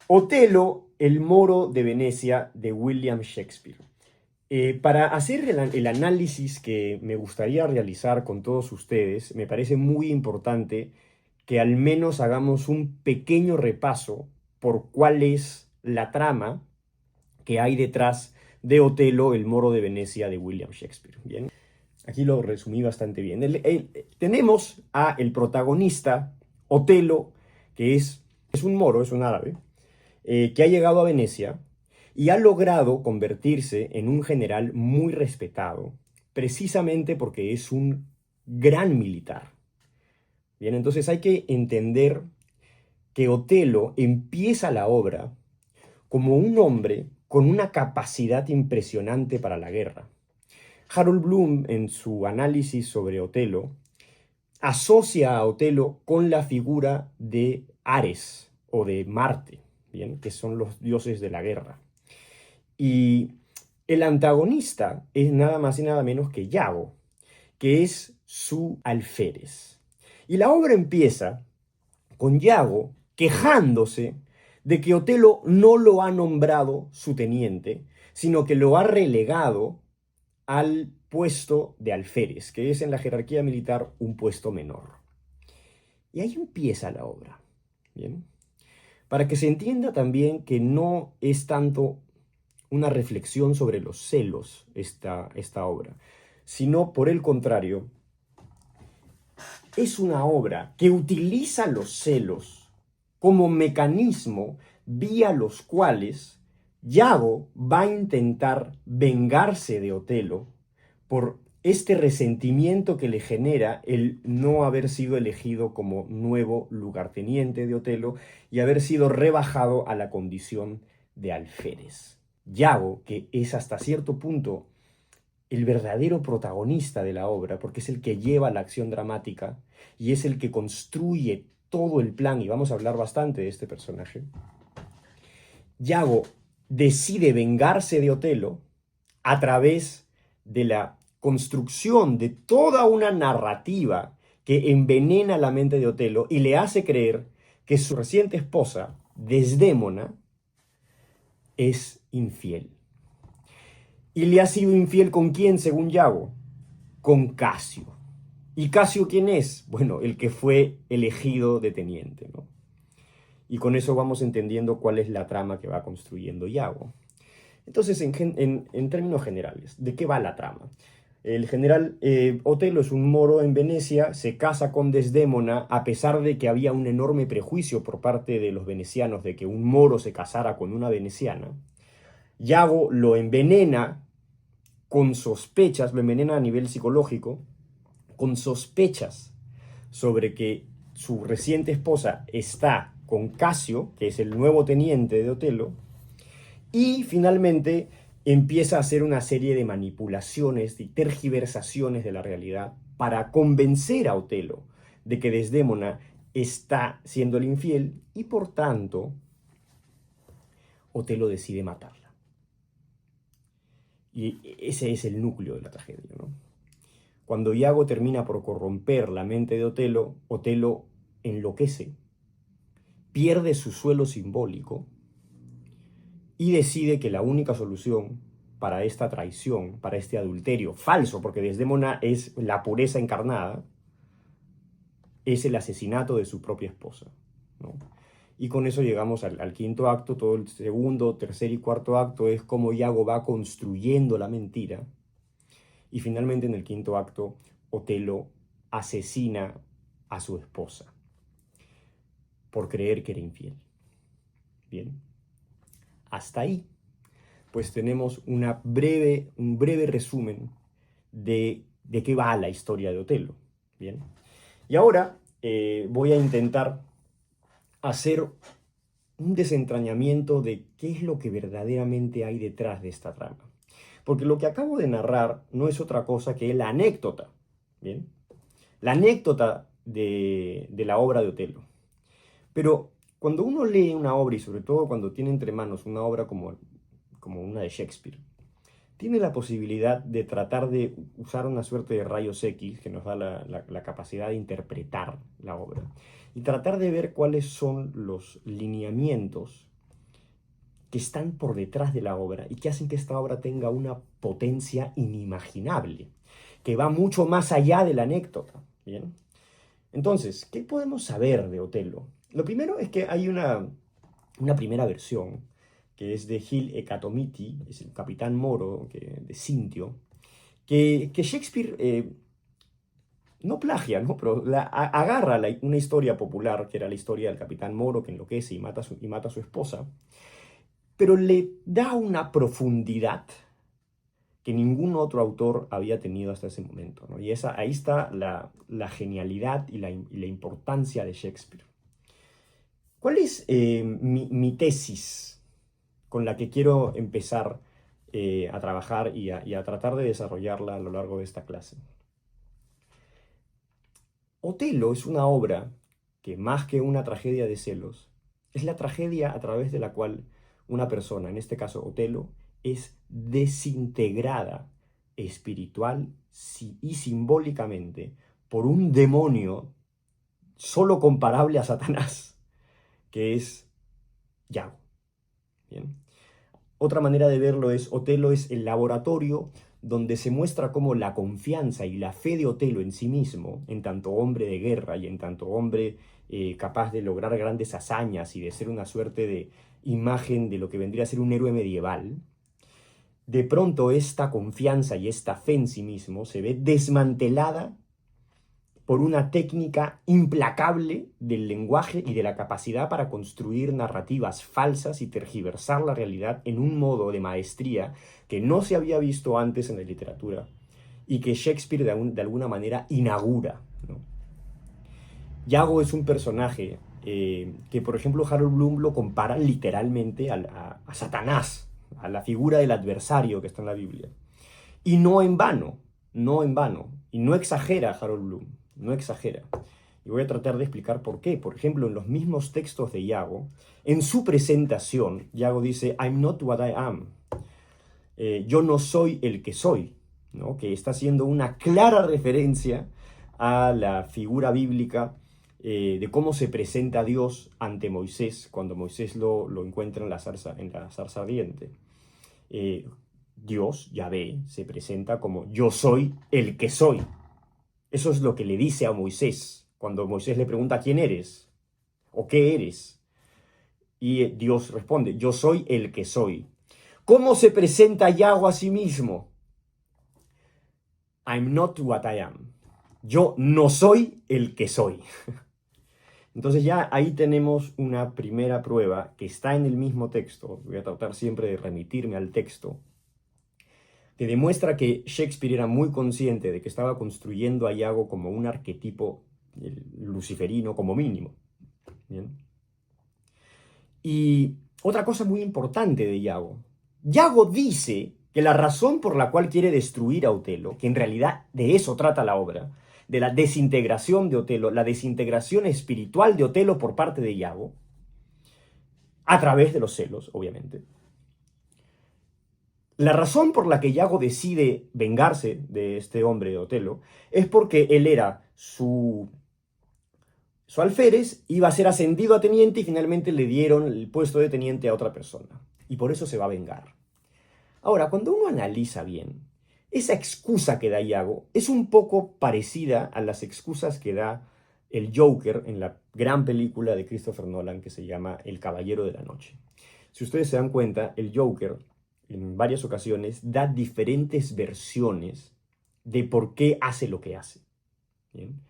Otelo, el Moro de Venecia de William Shakespeare. Para hacer el análisis que me gustaría realizar con todos ustedes, me parece muy importante que al menos hagamos un pequeño repaso por cuál es la trama que hay detrás de Otelo, el Moro de Venecia de William Shakespeare. Bien, aquí lo resumí bastante bien. Tenemos a el protagonista, Otelo, que es un moro, es un árabe, que ha llegado a Venecia y ha logrado convertirse en un general muy respetado, precisamente porque es un gran militar. Bien, entonces hay que entender que Otelo empieza la obra como un hombre con una capacidad impresionante para la guerra. Harold Bloom, en su análisis sobre Otelo, asocia a Otelo con la figura de Ares o de Marte, ¿bien? Que son los dioses de la guerra. Y el antagonista es nada más y nada menos que Yago, que es su alférez. Y la obra empieza con Yago quejándose de que Otelo no lo ha nombrado su teniente, sino que lo ha relegado al puesto de alférez, que es en la jerarquía militar un puesto menor. Y ahí empieza la obra. ¿Bien? Para que se entienda también que no es tanto una reflexión sobre los celos esta obra, sino por el contrario, es una obra que utiliza los celos como mecanismo vía los cuales Yago va a intentar vengarse de Otelo por este resentimiento que le genera el no haber sido elegido como nuevo lugarteniente de Otelo y haber sido rebajado a la condición de alférez. Yago, que es hasta cierto punto el verdadero protagonista de la obra, porque es el que lleva la acción dramática y es el que construye todo el plan, y vamos a hablar bastante de este personaje. Yago decide vengarse de Otelo a través de la construcción de toda una narrativa que envenena la mente de Otelo y le hace creer que su reciente esposa, Desdémona, es infiel. ¿Y le ha sido infiel con quién, según Yago? Con Casio. ¿Y Casio quién es? Bueno, el que fue elegido de teniente, ¿no? Y con eso vamos entendiendo cuál es la trama que va construyendo Yago. Entonces, en términos generales, ¿de qué va la trama? El general Otelo es un moro en Venecia, se casa con Desdémona, a pesar de que había un enorme prejuicio por parte de los venecianos de que un moro se casara con una veneciana. Yago lo envenena con sospechas, lo envenena a nivel psicológico, con sospechas sobre que su reciente esposa está con Casio, que es el nuevo teniente de Otelo, y finalmente empieza a hacer una serie de manipulaciones y tergiversaciones de la realidad para convencer a Otelo de que Desdémona está siendo el infiel y por tanto Otelo decide matarla. Y ese es el núcleo de la tragedia, ¿no? Cuando Iago termina por corromper la mente de Otelo, Otelo enloquece, pierde su suelo simbólico y decide que la única solución para esta traición, para este adulterio falso, porque Desdémona es la pureza encarnada, es el asesinato de su propia esposa, ¿no? Y con eso llegamos al quinto acto. Todo el segundo, tercer y cuarto acto es cómo Iago va construyendo la mentira. Y finalmente en el quinto acto, Otelo asesina a su esposa por creer que era infiel. Bien, hasta ahí pues tenemos un breve resumen de qué va la historia de Otelo. Bien, y ahora voy a intentar hacer un desentrañamiento de qué es lo que verdaderamente hay detrás de esta trama. Porque lo que acabo de narrar no es otra cosa que la anécdota, ¿bien? La anécdota de la obra de Otelo. Pero cuando uno lee una obra, y sobre todo cuando tiene entre manos una obra como una de Shakespeare, tiene la posibilidad de tratar de usar una suerte de rayos X que nos da la capacidad de interpretar la obra y tratar de ver cuáles son los lineamientos que están por detrás de la obra y que hacen que esta obra tenga una potencia inimaginable, que va mucho más allá de la anécdota. ¿Bien? Entonces, ¿qué podemos saber de Otelo? Lo primero es que hay una primera versión, que es de Gil Ecatomiti, es el capitán moro de Cintio, que Shakespeare no plagia, ¿no? Pero agarra una historia popular, que era la historia del capitán moro que enloquece y mata a su esposa, pero le da una profundidad que ningún otro autor había tenido hasta ese momento, ¿no? Y ahí está la genialidad y la importancia de Shakespeare. ¿Cuál es mi tesis con la que quiero empezar a trabajar y a tratar de desarrollarla a lo largo de esta clase? Otelo es una obra que, más que una tragedia de celos, es la tragedia a través de la cual una persona, en este caso Otelo, es desintegrada espiritual y simbólicamente por un demonio solo comparable a Satanás, que es Yago. ¿Bien? Otra manera de verlo es, Otelo es el laboratorio donde se muestra cómo la confianza y la fe de Otelo en sí mismo, en tanto hombre de guerra y en tanto hombre capaz de lograr grandes hazañas y de ser una suerte de imagen de lo que vendría a ser un héroe medieval, de pronto esta confianza y esta fe en sí mismo se ve desmantelada por una técnica implacable del lenguaje y de la capacidad para construir narrativas falsas y tergiversar la realidad en un modo de maestría que no se había visto antes en la literatura y que Shakespeare de alguna manera inaugura, ¿no? Yago es un personaje que, por ejemplo, Harold Bloom lo compara literalmente a Satanás, a la figura del adversario que está en la Biblia. Y no en vano, no en vano. Y no exagera Harold Bloom, no exagera. Y voy a tratar de explicar por qué. Por ejemplo, en los mismos textos de Yago, en su presentación, Yago dice, I'm not what I am. Yo no soy el que soy, ¿no? Que está haciendo una clara referencia a la figura bíblica de cómo se presenta Dios ante Moisés cuando Moisés lo encuentra en la zarza ardiente. Dios, Yahvé, se presenta como yo soy el que soy. Eso es lo que le dice a Moisés cuando Moisés le pregunta ¿quién eres? ¿O qué eres? Y Dios responde, yo soy el que soy. ¿Cómo se presenta Yahweh a sí mismo? I'm not what I am. Yo no soy el que soy. Entonces ya ahí tenemos una primera prueba que está en el mismo texto. Voy a tratar siempre de remitirme al texto, que demuestra que Shakespeare era muy consciente de que estaba construyendo a Iago como un arquetipo luciferino como mínimo. ¿Bien? Y otra cosa muy importante de Iago. Iago dice que la razón por la cual quiere destruir a Otelo, que en realidad de eso trata la obra, de la desintegración de Otelo, la desintegración espiritual de Otelo por parte de Iago, a través de los celos, obviamente. La razón por la que Iago decide vengarse de este hombre, de Otelo, es porque él era su alférez, iba a ser ascendido a teniente y finalmente le dieron el puesto de teniente a otra persona. Y por eso se va a vengar. Ahora, cuando uno analiza bien, esa excusa que da Iago es un poco parecida a las excusas que da el Joker en la gran película de Christopher Nolan que se llama El Caballero de la Noche. Si ustedes se dan cuenta, el Joker en varias ocasiones da diferentes versiones de por qué hace lo que hace. ¿Bien?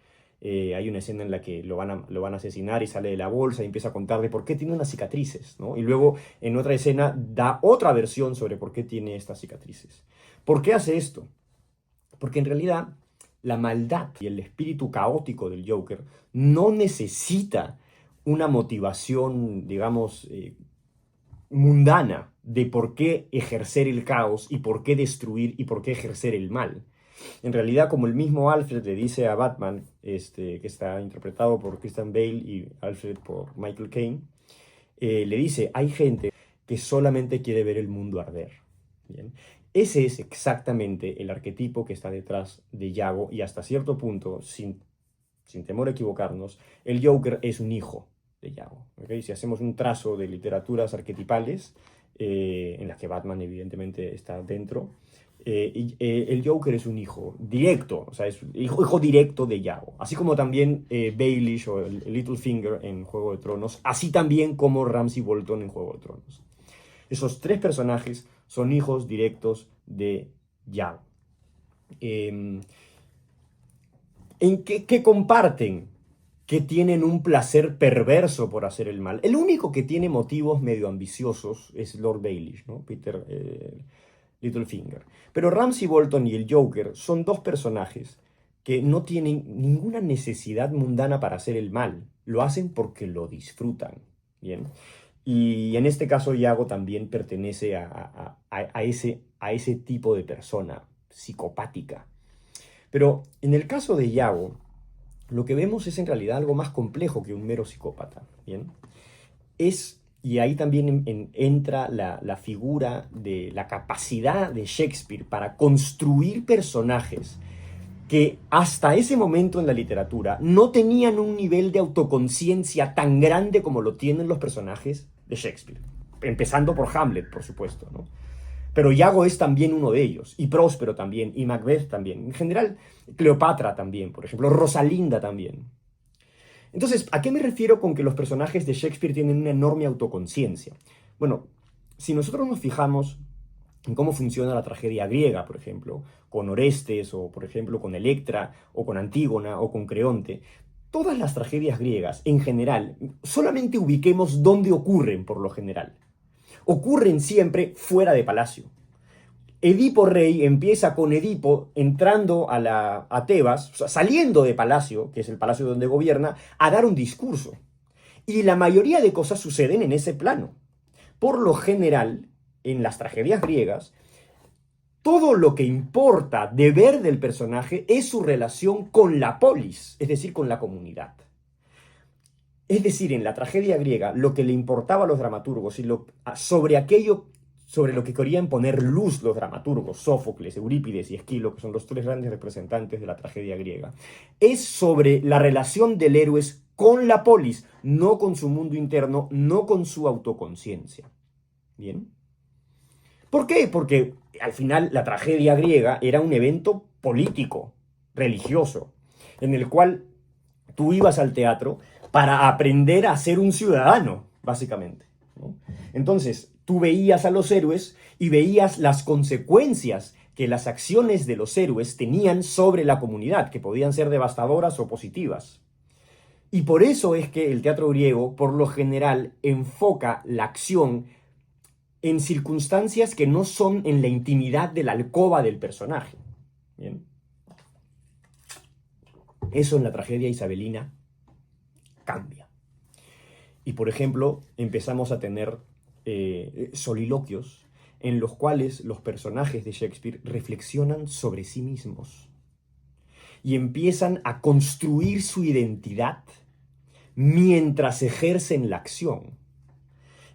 Hay una escena en la que lo van a asesinar y sale de la bolsa y empieza a contarle por qué tiene unas cicatrices, ¿no? Y luego en otra escena da otra versión sobre por qué tiene estas cicatrices. ¿Por qué hace esto? Porque en realidad la maldad y el espíritu caótico del Joker no necesita una motivación, digamos, mundana de por qué ejercer el caos y por qué destruir y por qué ejercer el mal. En realidad, como el mismo Alfred le dice a Batman, que está interpretado por Christian Bale y Alfred por Michael Caine, le dice, hay gente que solamente quiere ver el mundo arder. ¿Bien? Ese es exactamente el arquetipo que está detrás de Iago y hasta cierto punto, sin temor a equivocarnos, el Joker es un hijo de Iago. ¿Okay? Si hacemos un trazo de literaturas arquetipales, en las que Batman evidentemente está dentro, el Joker es un hijo directo, o sea, es hijo directo de Iago. Así como también Baelish o el Littlefinger en Juego de Tronos, así también como Ramsay Bolton en Juego de Tronos. Esos tres personajes son hijos directos de Iago. ¿En qué comparten? Que tienen un placer perverso por hacer el mal. El único que tiene motivos medio ambiciosos es Lord Baelish, ¿no? Peter Littlefinger. Pero Ramsay Bolton y el Joker son dos personajes que no tienen ninguna necesidad mundana para hacer el mal. Lo hacen porque lo disfrutan. ¿Bien? Y en este caso Iago también pertenece a ese tipo de persona psicopática. Pero en el caso de Iago, lo que vemos es en realidad algo más complejo que un mero psicópata. ¿Bien? Y ahí también entra la figura de la capacidad de Shakespeare para construir personajes que hasta ese momento en la literatura no tenían un nivel de autoconciencia tan grande como lo tienen los personajes de Shakespeare. Empezando por Hamlet, por supuesto, ¿no? Pero Iago es también uno de ellos, y Próspero también, y Macbeth también. En general, Cleopatra también, por ejemplo, Rosalinda también. Entonces, ¿a qué me refiero con que los personajes de Shakespeare tienen una enorme autoconciencia? Bueno, si nosotros nos fijamos en cómo funciona la tragedia griega, por ejemplo, con Orestes, o por ejemplo con Electra, o con Antígona, o con Creonte, todas las tragedias griegas, en general, solamente ubiquemos dónde ocurren por lo general. Ocurren siempre fuera de palacio. Edipo Rey empieza con Edipo entrando a Tebas, o sea, saliendo de palacio, que es el palacio donde gobierna, a dar un discurso. Y la mayoría de cosas suceden en ese plano. Por lo general, en las tragedias griegas, todo lo que importa de ver del personaje es su relación con la polis, es decir, con la comunidad. Es decir, en la tragedia griega, lo que le importaba a los dramaturgos y sobre lo que querían poner luz los dramaturgos, Sófocles, Eurípides y Esquilo, que son los tres grandes representantes de la tragedia griega, es sobre la relación del héroe con la polis, no con su mundo interno, no con su autoconciencia. ¿Bien? ¿Por qué? Porque al final la tragedia griega era un evento político, religioso, en el cual tú ibas al teatro para aprender a ser un ciudadano, básicamente, ¿no? Entonces, tú veías a los héroes y veías las consecuencias que las acciones de los héroes tenían sobre la comunidad, que podían ser devastadoras o positivas. Y por eso es que el teatro griego, por lo general, enfoca la acción en circunstancias que no son en la intimidad de la alcoba del personaje. ¿Bien? Eso en la tragedia isabelina cambia. Y por ejemplo, empezamos a tener soliloquios en los cuales los personajes de Shakespeare reflexionan sobre sí mismos y empiezan a construir su identidad mientras ejercen la acción.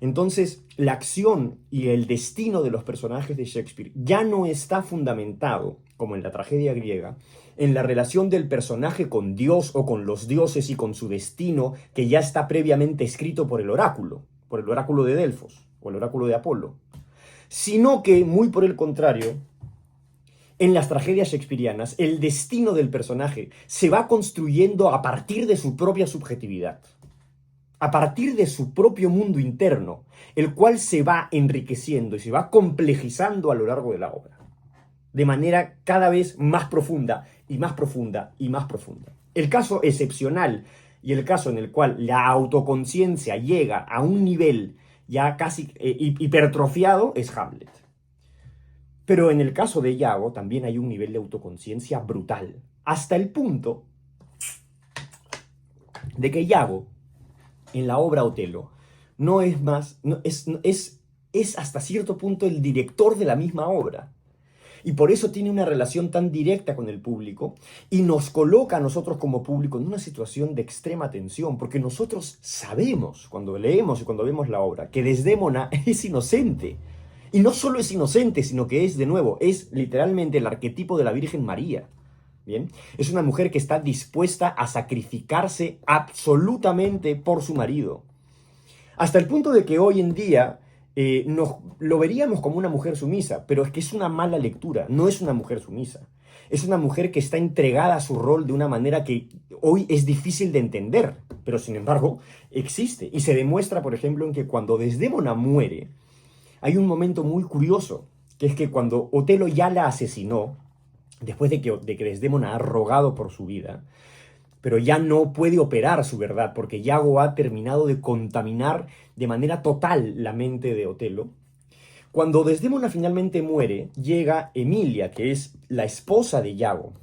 Entonces, la acción y el destino de los personajes de Shakespeare ya no está fundamentado, como en la tragedia griega, en la relación del personaje con Dios o con los dioses y con su destino que ya está previamente escrito por el oráculo de Delfos o el oráculo de Apolo, sino que, muy por el contrario, en las tragedias shakespearianas, el destino del personaje se va construyendo a partir de su propia subjetividad, a partir de su propio mundo interno, el cual se va enriqueciendo y se va complejizando a lo largo de la obra, de manera cada vez más profunda y más profunda y más profunda. El caso excepcional y el caso en el cual la autoconciencia llega a un nivel ya casi hipertrofiado es Hamlet. Pero en el caso de Iago también hay un nivel de autoconciencia brutal, hasta el punto de que Iago, en la obra Otelo, no es más, no, es hasta cierto punto el director de la misma obra. Y por eso tiene una relación tan directa con el público y nos coloca a nosotros como público en una situación de extrema tensión, porque nosotros sabemos, cuando leemos y cuando vemos la obra, que Desdémona es inocente. Y no solo es inocente, sino que es, de nuevo, es literalmente el arquetipo de la Virgen María. ¿bien? Es una mujer que está dispuesta a sacrificarse absolutamente por su marido. Hasta el punto de que hoy en día lo veríamos como una mujer sumisa, pero es que es una mala lectura, no es una mujer sumisa. Es una mujer que está entregada a su rol de una manera que hoy es difícil de entender, pero sin embargo existe. Y se demuestra, por ejemplo, en que cuando Desdémona muere, hay un momento muy curioso, que es que cuando Otelo ya la asesinó, después de que Desdémona ha rogado por su vida, pero ya no puede operar su verdad, porque Yago ha terminado de contaminar de manera total la mente de Otelo. Cuando Desdémona finalmente muere, llega Emilia, que es la esposa de Yago,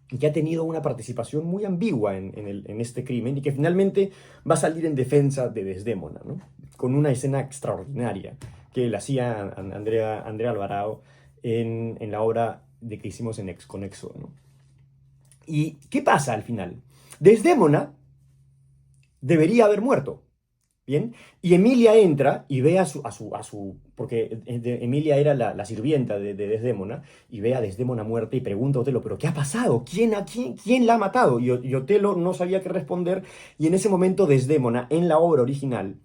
y que ha tenido una participación muy ambigua en este crimen, y que finalmente va a salir en defensa de Desdémona, ¿no? Con una escena extraordinaria que le hacía Andrea Alvarado en la obra de que hicimos en Exconexo, ¿no? ¿Y qué pasa al final? Desdémona debería haber muerto, ¿bien? Y Emilia entra y ve porque Emilia era la sirvienta de Desdémona, y ve a Desdémona muerta y pregunta a Otelo, ¿pero qué ha pasado? ¿Quién la ha matado? Y Otelo no sabía qué responder, y en ese momento Desdémona, en la obra original,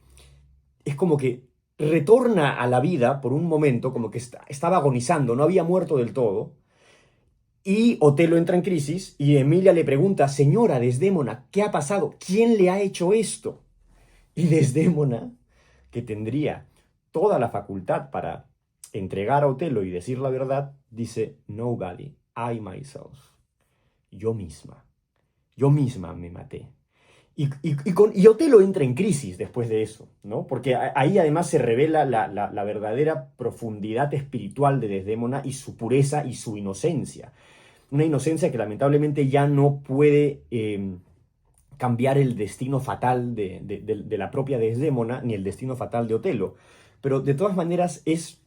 es como que retorna a la vida por un momento, como que estaba agonizando, no había muerto del todo, y Otelo entra en crisis, y Emilia le pregunta, señora Desdémona, ¿qué ha pasado? ¿Quién le ha hecho esto? Y Desdémona, que tendría toda la facultad para entregar a Otelo y decir la verdad, dice, nobody, I myself, yo misma, yo misma me maté. Y Otelo entra en crisis después de eso, ¿no? Porque ahí además se revela la verdadera profundidad espiritual de Desdémona y su pureza y su inocencia. Una inocencia que lamentablemente ya no puede cambiar el destino fatal de la propia Desdémona, ni el destino fatal de Otelo. Pero de todas maneras es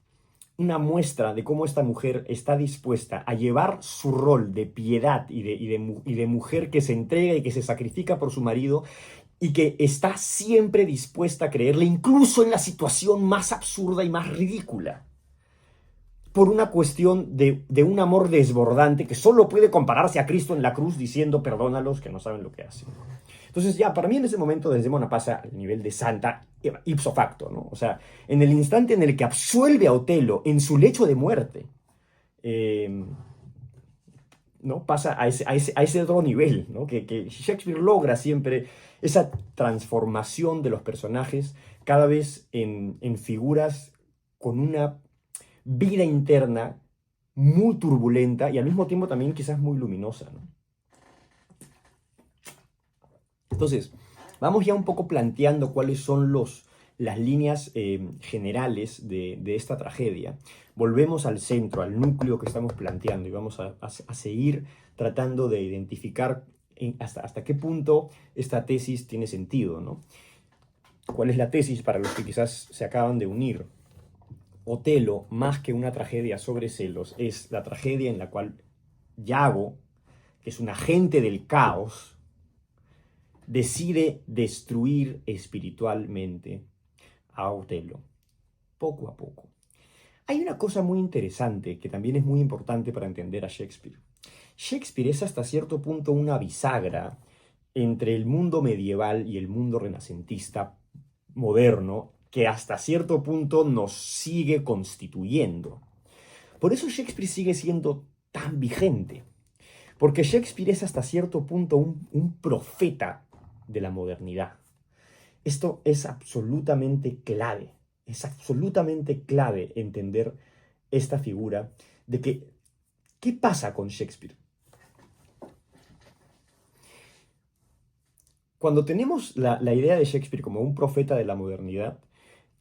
una muestra de cómo esta mujer está dispuesta a llevar su rol de piedad y de mujer que se entrega y que se sacrifica por su marido, y que está siempre dispuesta a creerle, incluso en la situación más absurda y más ridícula, por una cuestión de un amor desbordante que solo puede compararse a Cristo en la cruz diciendo, perdónalos que no saben lo que hacen. Entonces ya, para mí en ese momento Desdémona pasa al nivel de santa ipso facto, ¿no? O sea, en el instante en el que absuelve a Otelo en su lecho de muerte, ¿no? Pasa a ese otro nivel, ¿no? Que Shakespeare logra siempre esa transformación de los personajes cada vez en figuras con una vida interna muy turbulenta y al mismo tiempo también quizás muy luminosa, ¿no? Entonces, vamos ya un poco planteando cuáles son las líneas generales de esta tragedia. Volvemos al centro, al núcleo que estamos planteando, y vamos a seguir tratando de identificar hasta qué punto esta tesis tiene sentido, ¿no? ¿Cuál es la tesis para los que quizás se acaban de unir? Otelo, más que una tragedia sobre celos, es la tragedia en la cual Yago, que es un agente del caos, decide destruir espiritualmente a Otelo, poco a poco. Hay una cosa muy interesante que también es muy importante para entender a Shakespeare. Shakespeare es hasta cierto punto una bisagra entre el mundo medieval y el mundo renacentista moderno, que hasta cierto punto nos sigue constituyendo. Por eso Shakespeare sigue siendo tan vigente, porque Shakespeare es hasta cierto punto un profeta de la modernidad. Esto es absolutamente clave entender esta figura de que, ¿qué pasa con Shakespeare? Cuando tenemos la idea de Shakespeare como un profeta de la modernidad,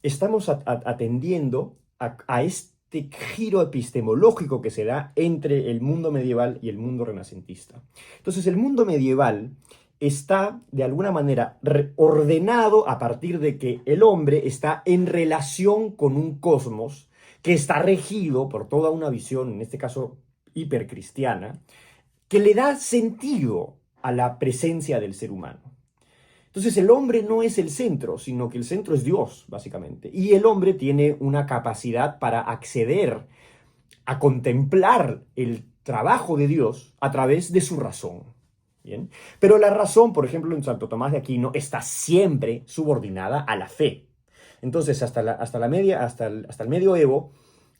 estamos atendiendo a este giro epistemológico que se da entre el mundo medieval y el mundo renacentista. Entonces, el mundo medieval está, de alguna manera, ordenado a partir de que el hombre está en relación con un cosmos que está regido por toda una visión, en este caso hipercristiana, que le da sentido a la presencia del ser humano. Entonces el hombre no es el centro, sino que el centro es Dios, básicamente. Y el hombre tiene una capacidad para acceder a contemplar el trabajo de Dios a través de su razón. ¿Bien? Pero la razón, por ejemplo, en Santo Tomás de Aquino, está siempre subordinada a la fe. Entonces, hasta el medioevo,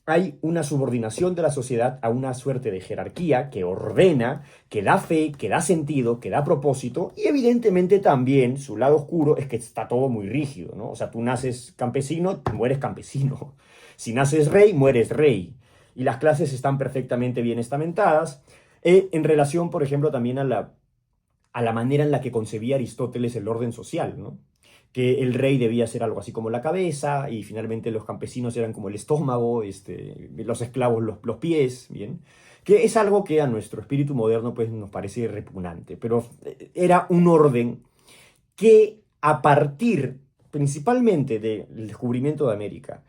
hay una subordinación de la sociedad a una suerte de jerarquía que ordena, que da fe, que da sentido, que da propósito, y evidentemente también su lado oscuro es que está todo muy rígido, ¿no? O sea, tú naces campesino, mueres campesino. Si naces rey, mueres rey. Y las clases están perfectamente bien estamentadas, en relación, por ejemplo, también a la manera en la que concebía Aristóteles el orden social, ¿no? Que el rey debía ser algo así como la cabeza, y finalmente los campesinos eran como el estómago, los esclavos los pies, ¿bien? Que es algo que a nuestro espíritu moderno pues, nos parece repugnante, pero era un orden que a partir principalmente del descubrimiento de América,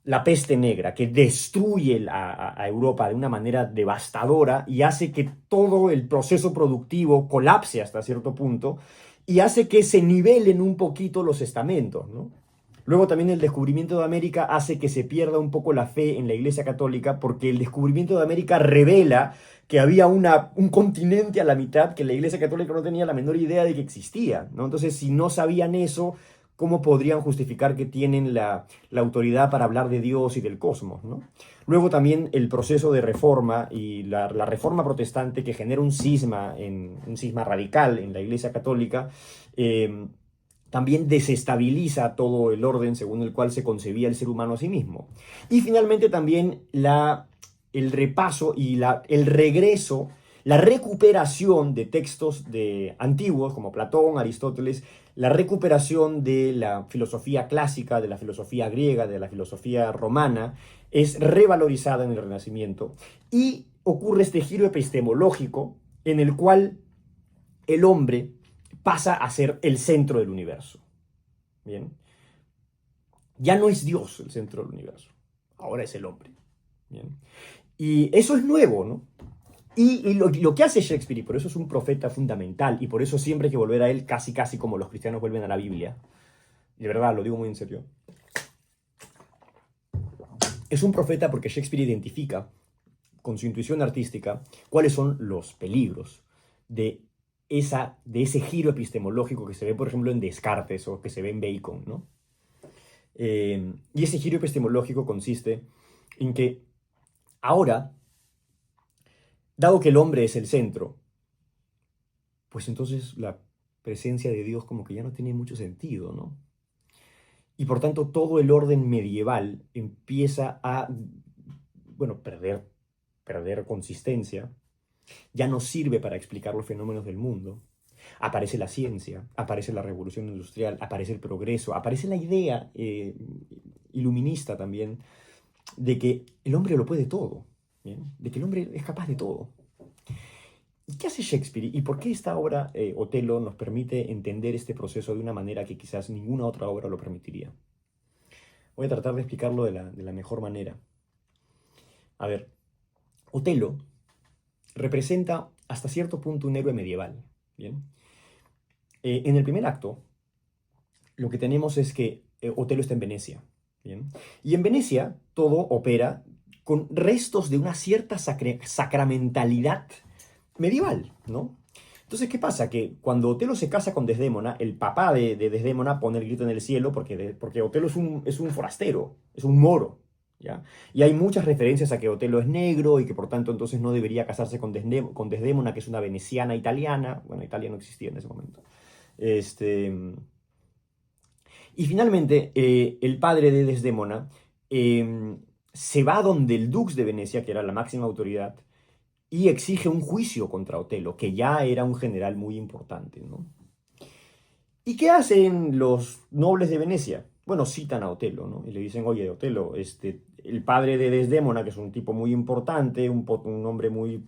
la peste negra, que destruye a Europa de una manera devastadora y hace que todo el proceso productivo colapse hasta cierto punto y hace que se nivelen un poquito los estamentos, ¿no? Luego también el descubrimiento de América hace que se pierda un poco la fe en la Iglesia Católica, porque el descubrimiento de América revela que había un continente a la mitad que la Iglesia Católica no tenía la menor idea de que existía, ¿no? Entonces, si no sabían eso, ¿cómo podrían justificar que tienen la autoridad para hablar de Dios y del cosmos, ¿no? Luego también el proceso de reforma y la reforma protestante, que genera un cisma radical en la Iglesia Católica, también desestabiliza todo el orden según el cual se concebía el ser humano a sí mismo. Y finalmente también el repaso y el regreso, la recuperación de textos antiguos como Platón, Aristóteles, la recuperación de la filosofía clásica, de la filosofía griega, de la filosofía romana, es revalorizada en el Renacimiento y ocurre este giro epistemológico en el cual el hombre pasa a ser el centro del universo. Bien. Ya no es Dios el centro del universo, ahora es el hombre. Bien. Y eso es nuevo, ¿no? Y lo que hace Shakespeare, y por eso es un profeta fundamental, y por eso siempre hay que volver a él casi como los cristianos vuelven a la Biblia, de verdad, lo digo muy en serio, es un profeta porque Shakespeare identifica con su intuición artística cuáles son los peligros de ese giro epistemológico que se ve, por ejemplo, en Descartes o que se ve en Bacon, ¿no? Y ese giro epistemológico consiste en que ahora, dado que el hombre es el centro, pues entonces la presencia de Dios como que ya no tiene mucho sentido, ¿no? Y por tanto todo el orden medieval empieza a, bueno, perder consistencia, ya no sirve para explicar los fenómenos del mundo. Aparece la ciencia, aparece la revolución industrial, aparece el progreso, aparece la idea iluminista también de que el hombre lo puede todo, ¿bien? De que el hombre es capaz de todo. ¿Y qué hace Shakespeare? ¿Y por qué esta obra, Otelo, nos permite entender este proceso de una manera que quizás ninguna otra obra lo permitiría? Voy a tratar de explicarlo de la mejor manera. A ver, Otelo representa hasta cierto punto un héroe medieval, ¿bien? En el primer acto, lo que tenemos es que Otelo está en Venecia, ¿bien? Y en Venecia todo opera con restos de una cierta sacramentalidad medieval, ¿no? Entonces, ¿qué pasa? Que cuando Otelo se casa con Desdémona, el papá de Desdémona pone el grito en el cielo porque Otelo es un forastero, es un moro, ¿ya? Y hay muchas referencias a que Otelo es negro y que por tanto entonces no debería casarse con Desdémona, que es una veneciana italiana. Bueno, Italia no existía en ese momento. Y finalmente, el padre de Desdémona se va donde el dux de Venecia, que era la máxima autoridad, y exige un juicio contra Otelo, que ya era un general muy importante, ¿no? ¿Y qué hacen los nobles de Venecia? Bueno, citan a Otelo, ¿no? Y le dicen, oye, Otelo, el padre de Desdémona, que es un tipo muy importante, un hombre muy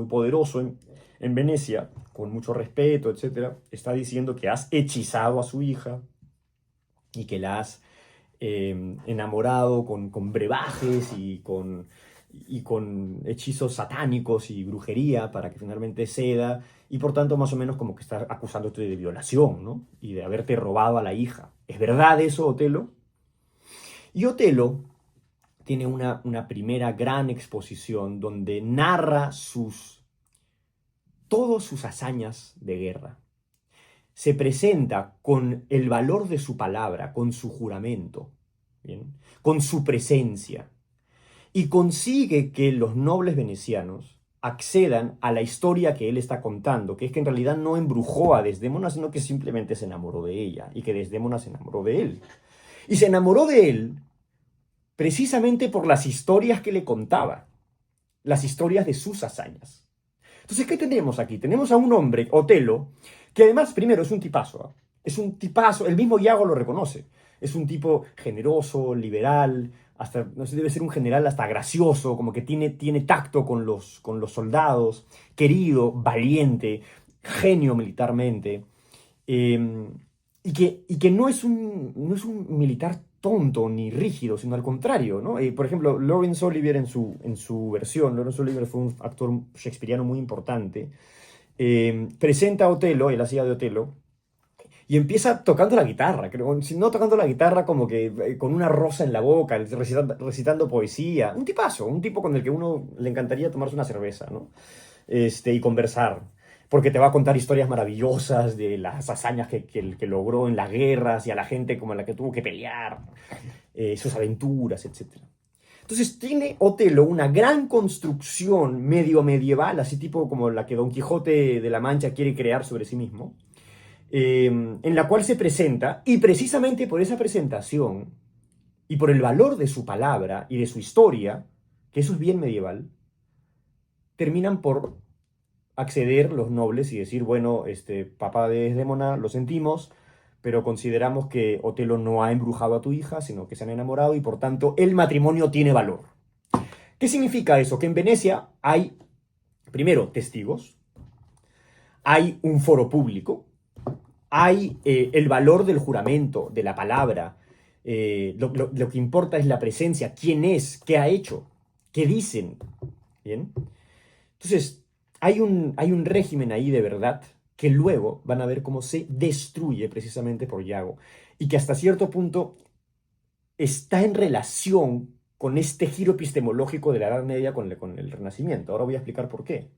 poderoso en Venecia, con mucho respeto, etcétera, está diciendo que has hechizado a su hija y que la has enamorado con brebajes y con hechizos satánicos y brujería para que finalmente ceda, y por tanto más o menos como que está acusándote de violación, ¿no? Y de haberte robado a la hija. ¿Es verdad eso, Otelo? Y Otelo tiene una primera gran exposición donde narra todas sus hazañas de guerra. Se presenta con el valor de su palabra, con su juramento, ¿bien? Con su presencia, y consigue que los nobles venecianos accedan a la historia que él está contando, que es que en realidad no embrujó a Desdémona, sino que simplemente se enamoró de ella, y que Desdémona se enamoró de él. Y se enamoró de él precisamente por las historias que le contaba, las historias de sus hazañas. Entonces, ¿qué tenemos aquí? Tenemos a un hombre, Otelo, que además, primero, es un tipazo. ¿Eh? Es un tipazo, el mismo Iago lo reconoce. Es un tipo generoso, liberal, hasta, no sé, debe ser un general hasta gracioso, como que tiene tacto con los soldados, querido, valiente, genio militarmente. Y que no es un militar tonto ni rígido, sino al contrario, ¿no? Por ejemplo, Laurence Olivier en su versión, Laurence Olivier fue un actor shakespeariano muy importante, presenta a Otelo, él hacía de Otelo, y empieza tocando la guitarra, creo, si no tocando la guitarra, como que con una rosa en la boca, recitando poesía. Un tipazo, un tipo con el que uno le encantaría tomarse una cerveza, ¿no? Y conversar. Porque te va a contar historias maravillosas de las hazañas que logró en las guerras y a la gente como la que tuvo que pelear, sus aventuras, etc. Entonces tiene Otelo una gran construcción medio medieval, así tipo como la que Don Quijote de la Mancha quiere crear sobre sí mismo, en la cual se presenta, y precisamente por esa presentación y por el valor de su palabra y de su historia, que eso es bien medieval, terminan por acceder los nobles y decir, bueno, papá de Desdémona, lo sentimos, pero consideramos que Otelo no ha embrujado a tu hija, sino que se han enamorado y por tanto el matrimonio tiene valor. ¿Qué significa eso? Que en Venecia hay, primero, testigos, hay un foro público, hay el valor del juramento, de la palabra. Lo que importa es la presencia, quién es, qué ha hecho, qué dicen. ¿Bien? Entonces, hay un régimen ahí de verdad que luego van a ver cómo se destruye precisamente por Yago y que hasta cierto punto está en relación con este giro epistemológico de la Edad Media con el Renacimiento. Ahora voy a explicar por qué.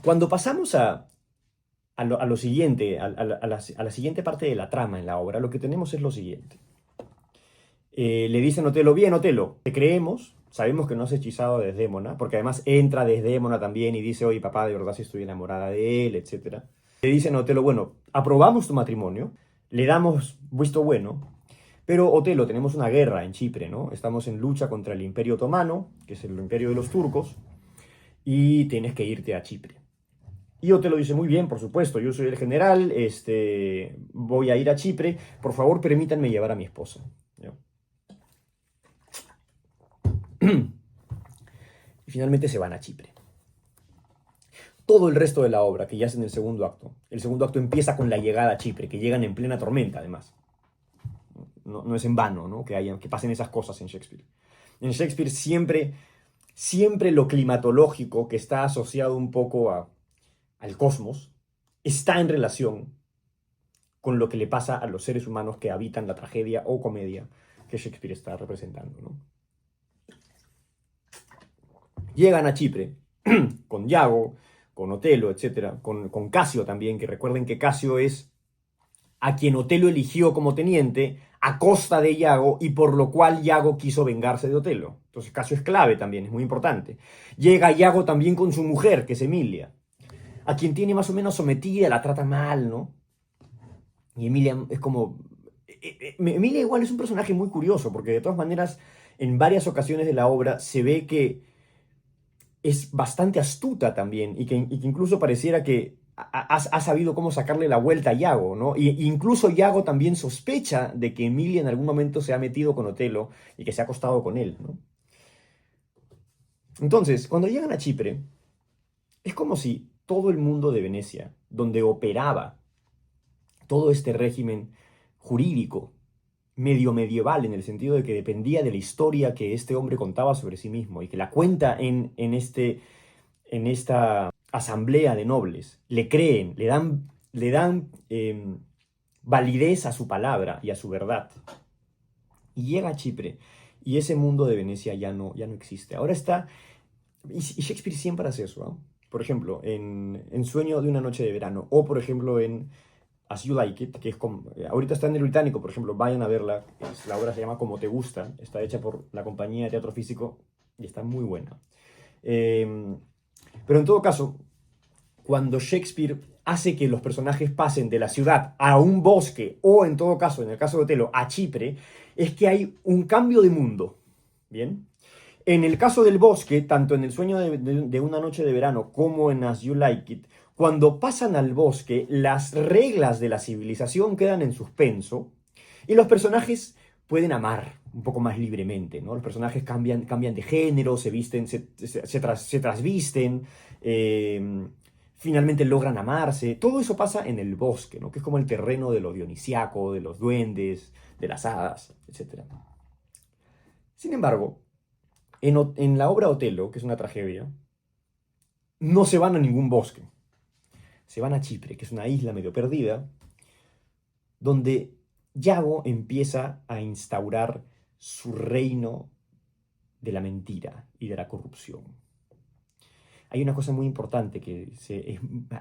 Cuando pasamos a lo siguiente, a la siguiente parte de la trama en la obra, lo que tenemos es lo siguiente. Le dicen a Otelo, bien, Otelo, te creemos, sabemos que no has hechizado a Desdémona, porque además entra Desdémona también y dice, oye, papá, de verdad sí estoy enamorada de él, etc. Le dicen a Otelo, bueno, aprobamos tu matrimonio, le damos visto bueno, pero Otelo, tenemos una guerra en Chipre, ¿no? Estamos en lucha contra el Imperio Otomano, que es el imperio de los turcos, y tienes que irte a Chipre. Y Otelo dice, muy bien, por supuesto, yo soy el general, voy a ir a Chipre, por favor permítanme llevar a mi esposa. ¿No? Y finalmente se van a Chipre. Todo el resto de la obra, que ya es en el segundo acto empieza con la llegada a Chipre, que llegan en plena tormenta además. No es en vano, ¿no? que pasen esas cosas en Shakespeare. En Shakespeare siempre lo climatológico, que está asociado un poco al cosmos, está en relación con lo que le pasa a los seres humanos que habitan la tragedia o comedia que Shakespeare está representando, ¿no? Llegan a Chipre con Yago, con Otelo, etc., con Casio también, que recuerden que Casio es a quien Otelo eligió como teniente a costa de Yago y por lo cual Yago quiso vengarse de Otelo. Entonces Casio es clave también, es muy importante. Llega Yago también con su mujer, que es Emilia, a quien tiene más o menos sometida, la trata mal, ¿no? Y Emilia es como... Emilia igual es un personaje muy curioso, porque de todas maneras, en varias ocasiones de la obra se ve que es bastante astuta también y que incluso pareciera que ha sabido cómo sacarle la vuelta a Yago, ¿no? Y incluso Yago también sospecha de que Emilia en algún momento se ha metido con Otelo y que se ha acostado con él, ¿no? Entonces, cuando llegan a Chipre, es como si todo el mundo de Venecia, donde operaba todo este régimen jurídico, medio medieval, en el sentido de que dependía de la historia que este hombre contaba sobre sí mismo y que la cuenta en esta asamblea de nobles, le creen, le dan validez a su palabra y a su verdad. Y llega a Chipre Y ese mundo de Venecia ya no existe. Ahora está, y Shakespeare siempre hace eso, ¿no? Por ejemplo, en Sueño de una noche de verano, o por ejemplo en As You Like It, que es como, ahorita está en el Británico, por ejemplo, vayan a verla, la obra se llama Como te gusta, está hecha por la compañía de teatro físico y está muy buena. Pero en todo caso, cuando Shakespeare hace que los personajes pasen de la ciudad a un bosque, o en todo caso, en el caso de Otelo, a Chipre, es que hay un cambio de mundo, ¿bien? En el caso del bosque, tanto en El sueño de una noche de verano como en As You Like It, cuando pasan al bosque, las reglas de la civilización quedan en suspenso y los personajes pueden amar un poco más libremente, ¿no? Los personajes cambian de género, se visten, se trasvisten, finalmente logran amarse. Todo eso pasa en el bosque, ¿no? Que es como el terreno de lo dionisiaco, de los duendes, de las hadas, etc. Sin embargo, en la obra Otelo, que es una tragedia, no se van a ningún bosque. Se van a Chipre, que es una isla medio perdida, donde Yago empieza a instaurar su reino de la mentira y de la corrupción. Hay una cosa muy importante que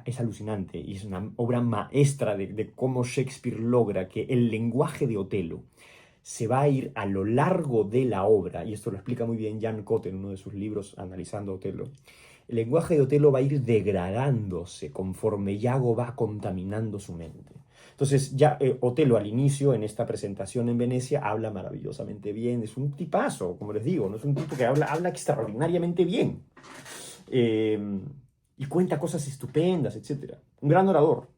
es alucinante y es una obra maestra de cómo Shakespeare logra que el lenguaje de Otelo se va a ir a lo largo de la obra, y esto lo explica muy bien Jan Cott en uno de sus libros analizando Otelo. El lenguaje de Otelo va a ir degradándose conforme Yago va contaminando su mente. Entonces, ya Otelo al inicio, en esta presentación en Venecia, habla maravillosamente bien. Es un tipazo, como les digo, no es un tipo que habla extraordinariamente bien. Y cuenta cosas estupendas, etc. Un gran orador.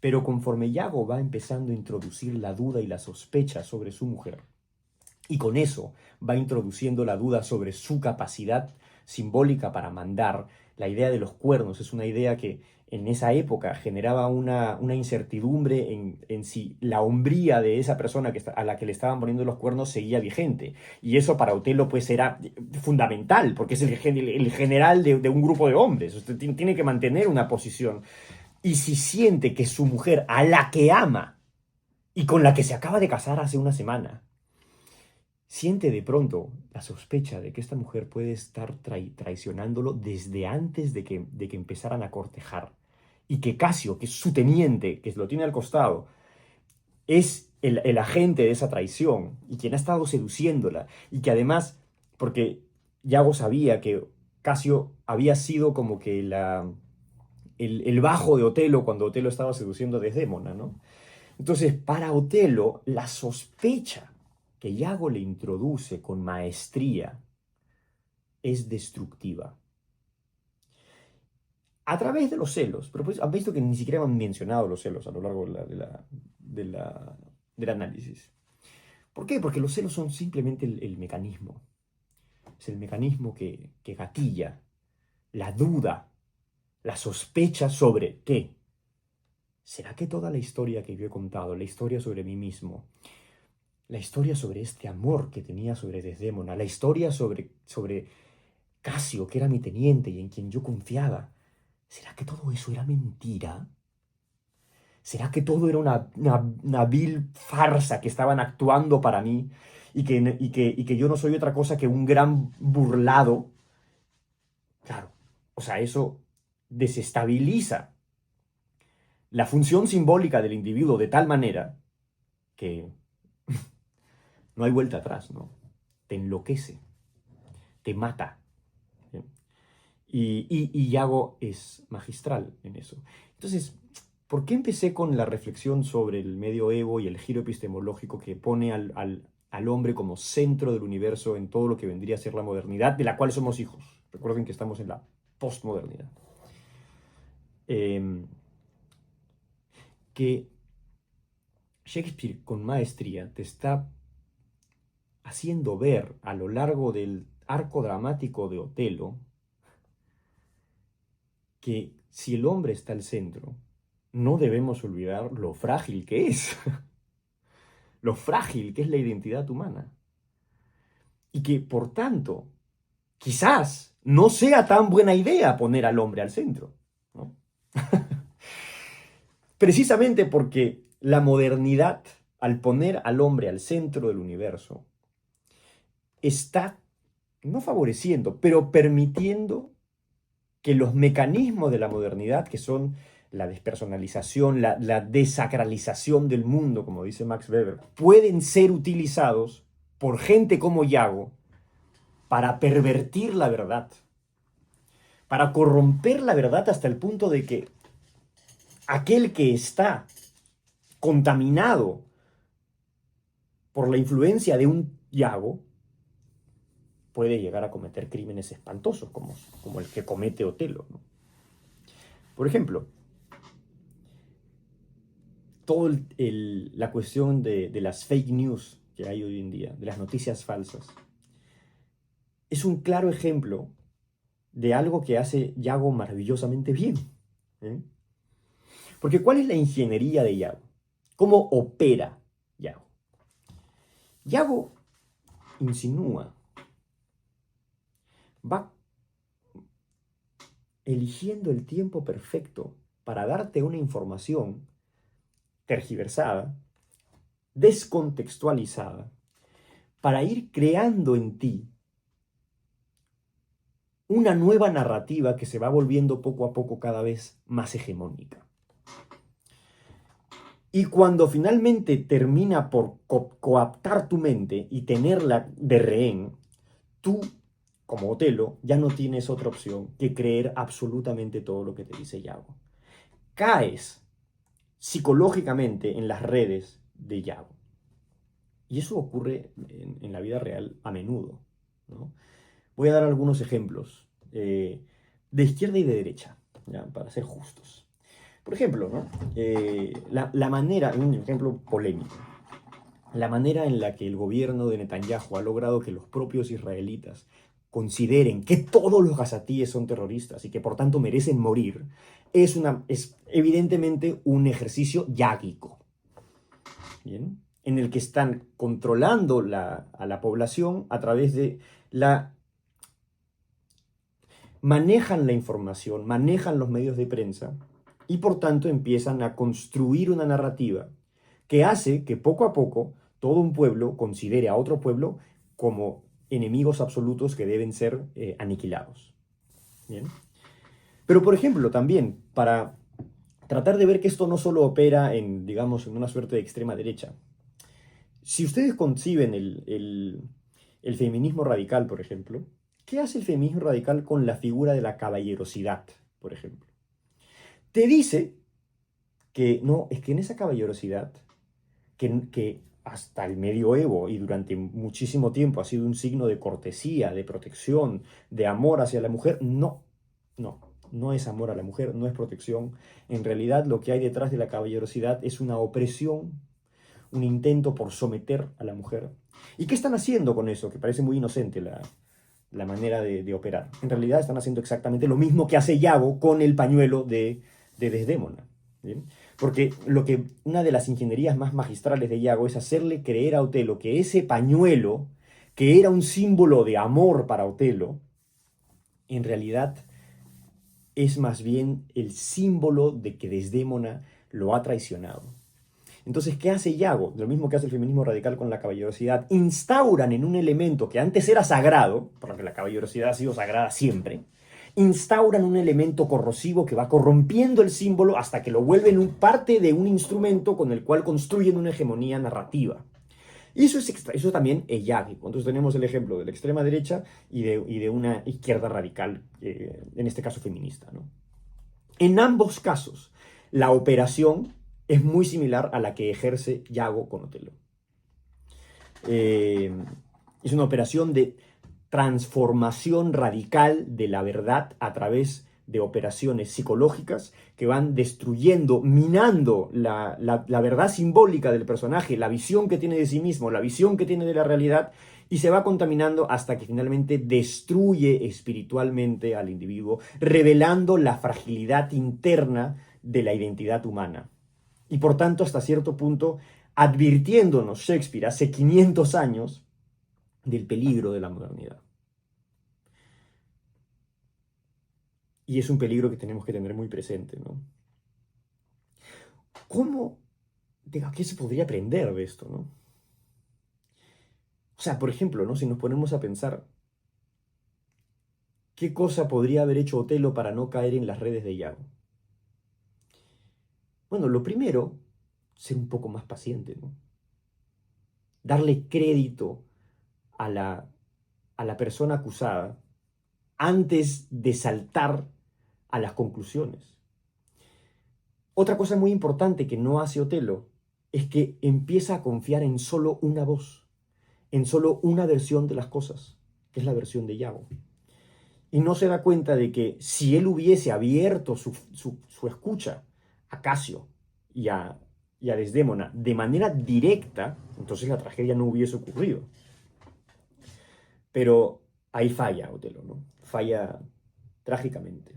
Pero conforme Yago va empezando a introducir la duda y la sospecha sobre su mujer, y con eso va introduciendo la duda sobre su capacidad simbólica para mandar, la idea de los cuernos es una idea que en esa época generaba una incertidumbre en si la hombría de esa persona a la que le estaban poniendo los cuernos seguía vigente. Y eso para Otelo pues era fundamental, porque es el general de un grupo de hombres. Usted tiene que mantener una posición. Y si siente que su mujer, a la que ama y con la que se acaba de casar hace una semana, siente de pronto la sospecha de que esta mujer puede estar traicionándolo desde antes de que empezaran a cortejar, y que Casio, que es su teniente, que lo tiene al costado, es el agente de esa traición y quien ha estado seduciéndola, y que además, porque Yago sabía que Casio había sido como que el bajo de Otelo cuando Otelo estaba seduciendo a Desdémona, ¿no? Entonces, para Otelo, la sospecha que Yago le introduce con maestría es destructiva. A través de los celos, pero pues han visto que ni siquiera han mencionado los celos a lo largo del análisis. ¿Por qué? Porque los celos son simplemente el mecanismo. Es el mecanismo que gatilla la duda, la sospecha sobre ¿qué? ¿Será que toda la historia que yo he contado, la historia sobre mí mismo, la historia sobre este amor que tenía sobre Desdémona, la historia sobre Casio, que era mi teniente y en quien yo confiaba, ¿será que todo eso era mentira? ¿Será que todo era una vil farsa que estaban actuando para mí y que yo no soy otra cosa que un gran burlado? Claro, o sea, eso desestabiliza la función simbólica del individuo de tal manera que no hay vuelta atrás, ¿no? Te enloquece, te mata. ¿Sí? Y Yago es magistral en eso. Entonces, ¿por qué empecé con la reflexión sobre el medioevo y el giro epistemológico que pone al hombre como centro del universo en todo lo que vendría a ser la modernidad, de la cual somos hijos? Recuerden que estamos en la postmodernidad. Que Shakespeare con maestría te está haciendo ver a lo largo del arco dramático de Otelo que si el hombre está al centro, no debemos olvidar lo frágil que es, lo frágil que es la identidad humana. Y que, por tanto, quizás no sea tan buena idea poner al hombre al centro, ¿no? Precisamente porque la modernidad, al poner al hombre al centro del universo, está no favoreciendo, pero permitiendo que los mecanismos de la modernidad, que son la despersonalización, la desacralización del mundo, como dice Max Weber, pueden ser utilizados por gente como Yago para pervertir la verdad, para corromper la verdad hasta el punto de que aquel que está contaminado por la influencia de un Yago puede llegar a cometer crímenes espantosos, como el que comete Otelo, ¿no? Por ejemplo, toda la cuestión de las fake news que hay hoy en día, de las noticias falsas, es un claro ejemplo de algo que hace Yago maravillosamente bien, ¿eh? Porque ¿cuál es la ingeniería de Yago? ¿Cómo opera Yago? Yago insinúa, va eligiendo el tiempo perfecto para darte una información tergiversada, descontextualizada, para ir creando en ti una nueva narrativa que se va volviendo poco a poco cada vez más hegemónica. Y cuando finalmente termina por coaptar tu mente y tenerla de rehén, tú, como Otelo, ya no tienes otra opción que creer absolutamente todo lo que te dice Yago. Caes psicológicamente en las redes de Yago. Y eso ocurre en la vida real a menudo, ¿no? Voy a dar algunos ejemplos de izquierda y de derecha, ¿ya? Para ser justos. Por ejemplo, ¿no? La manera, un ejemplo polémico, la manera en la que el gobierno de Netanyahu ha logrado que los propios israelitas consideren que todos los gazatíes son terroristas y que por tanto merecen morir, es evidentemente un ejercicio yágico, ¿bien? En el que están controlando a la población a través de manejan la información, manejan los medios de prensa y por tanto empiezan a construir una narrativa que hace que poco a poco todo un pueblo considere a otro pueblo como enemigos absolutos que deben ser aniquilados. ¿Bien? Pero por ejemplo, también para tratar de ver que esto no solo opera en, digamos, en una suerte de extrema derecha. Si ustedes conciben el feminismo radical, por ejemplo, ¿qué hace el feminismo radical con la figura de la caballerosidad, por ejemplo? Te dice que no, es que en esa caballerosidad, que hasta el medioevo y durante muchísimo tiempo ha sido un signo de cortesía, de protección, de amor hacia la mujer, no es amor a la mujer, no es protección. En realidad lo que hay detrás de la caballerosidad es una opresión, un intento por someter a la mujer. ¿Y qué están haciendo con eso? Que parece muy inocente la manera de operar. En realidad están haciendo exactamente lo mismo que hace Yago con el pañuelo de Desdémona. ¿Bien? Porque una de las ingenierías más magistrales de Yago es hacerle creer a Otelo que ese pañuelo, que era un símbolo de amor para Otelo, en realidad es más bien el símbolo de que Desdémona lo ha traicionado. Entonces, ¿qué hace Yago? Lo mismo que hace el feminismo radical con la caballerosidad. Instauran en un elemento que antes era sagrado, porque la caballerosidad ha sido sagrada siempre, instauran un elemento corrosivo que va corrompiendo el símbolo hasta que lo vuelven parte de un instrumento con el cual construyen una hegemonía narrativa. Y eso también es yágico. Entonces tenemos el ejemplo de la extrema derecha y de una izquierda radical, en este caso feminista, ¿no? En ambos casos, la operación es muy similar a la que ejerce Yago con Otelo. Es una operación de transformación radical de la verdad a través de operaciones psicológicas que van destruyendo, minando la verdad simbólica del personaje, la visión que tiene de sí mismo, la visión que tiene de la realidad, y se va contaminando hasta que finalmente destruye espiritualmente al individuo, revelando la fragilidad interna de la identidad humana. Y por tanto, hasta cierto punto, advirtiéndonos Shakespeare hace 500 años del peligro de la modernidad. Y es un peligro que tenemos que tener muy presente, ¿no? ¿Qué se podría aprender de esto, no? sea, por ejemplo, ¿no? Si nos ponemos a pensar, ¿qué cosa podría haber hecho Otelo para no caer en las redes de Iago? Bueno, lo primero, ser un poco más paciente, ¿no? Darle crédito a la persona acusada antes de saltar a las conclusiones. Otra cosa muy importante que no hace Otelo es que empieza a confiar en solo una voz, en solo una versión de las cosas, que es la versión de Iago. Y no se da cuenta de que si él hubiese abierto su escucha a Casio y a Desdémona de manera directa, entonces la tragedia no hubiese ocurrido. Pero ahí falla Otelo, ¿no? Falla trágicamente.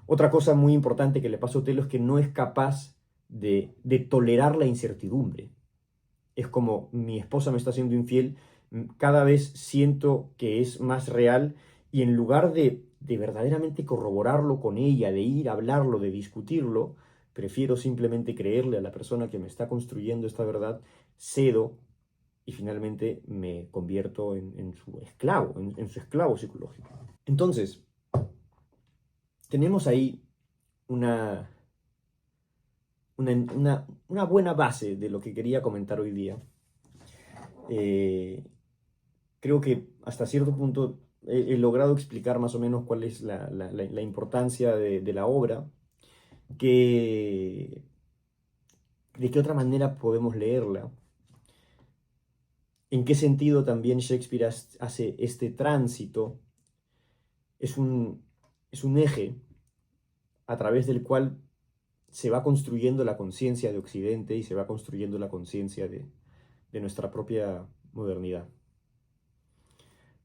Otra cosa muy importante que le pasa a Otelo es que no es capaz de tolerar la incertidumbre. Es como mi esposa me está siendo infiel, cada vez siento que es más real y en lugar de verdaderamente corroborarlo con ella, de ir a hablarlo, de discutirlo, prefiero simplemente creerle a la persona que me está construyendo esta verdad, cedo y finalmente me convierto en su esclavo, en su esclavo psicológico. Entonces, tenemos ahí una, una buena base de lo que quería comentar hoy día. Creo que hasta cierto punto he logrado explicar más o menos cuál es la importancia de la obra, que, de qué otra manera podemos leerla, en qué sentido también Shakespeare hace este tránsito, es es un eje a través del cual se va construyendo la conciencia de Occidente y se va construyendo la conciencia de nuestra propia modernidad.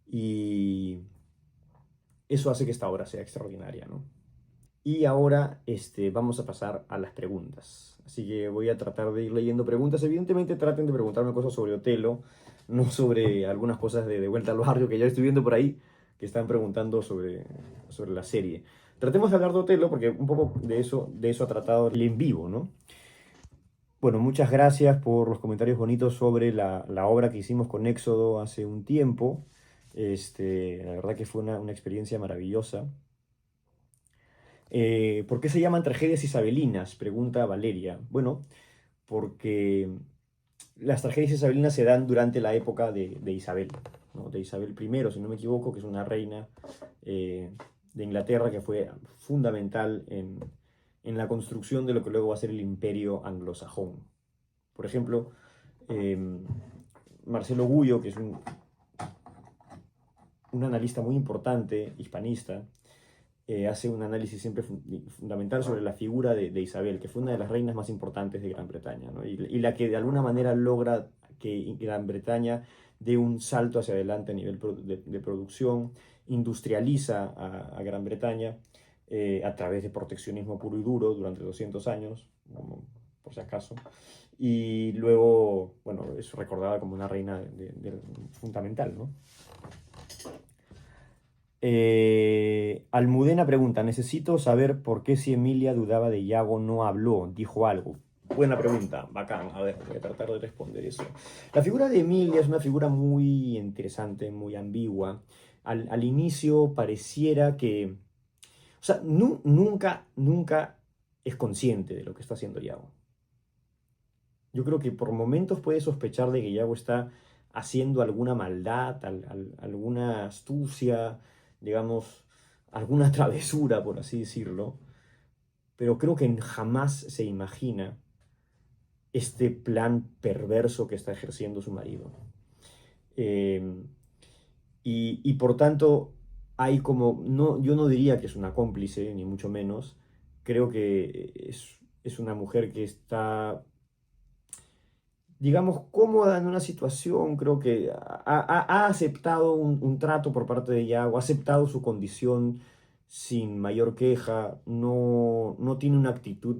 Y eso hace que esta obra sea extraordinaria, ¿no? Y ahora vamos a pasar a las preguntas. Así que voy a tratar de ir leyendo preguntas. Evidentemente traten de preguntarme cosas sobre Otelo, no sobre algunas cosas de Vuelta al Barrio que ya estoy viendo por ahí, que están preguntando sobre la serie. Tratemos de hablar de Otelo porque un poco de eso ha tratado el en vivo, ¿no? Bueno, muchas gracias por los comentarios bonitos sobre la obra que hicimos con Éxodo hace un tiempo. La verdad que fue una experiencia maravillosa. ¿Por qué se llaman tragedias isabelinas? Pregunta Valeria. Bueno, porque las tragedias isabelinas se dan durante la época de Isabel, ¿no? De Isabel I, si no me equivoco, que es una reina de Inglaterra que fue fundamental en la construcción de lo que luego va a ser el imperio anglosajón. Por ejemplo, eh, Marcelo Gullo, que es un analista muy importante, hispanista, hace un análisis siempre fundamental sobre la figura de Isabel, que fue una de las reinas más importantes de Gran Bretaña, ¿no? Y la que de alguna manera logra que Gran Bretaña dé un salto hacia adelante a nivel de producción, industrializa a Gran Bretaña a través de proteccionismo puro y duro durante 200 años, por si acaso, y luego, bueno, es recordada como una reina fundamental, ¿no? Almudena pregunta, necesito saber por qué si Emilia dudaba de Iago no habló, dijo algo. Buena pregunta, bacán. A ver, voy a tratar de responder eso. La figura de Emilia es una figura muy interesante, muy ambigua. Al inicio pareciera que, o sea, nunca es consciente de lo que está haciendo Iago. Yo creo que por momentos puede sospechar de que Iago está haciendo alguna maldad, alguna astucia, digamos, alguna travesura, por así decirlo, pero creo que jamás se imagina este plan perverso que está ejerciendo su marido. Eh, y por tanto, hay como, no, yo no diría que es una cómplice, ni mucho menos, creo que es una mujer que está, digamos, cómoda en una situación, creo que ha aceptado un trato por parte de Yago, ha aceptado su condición sin mayor queja, no tiene una actitud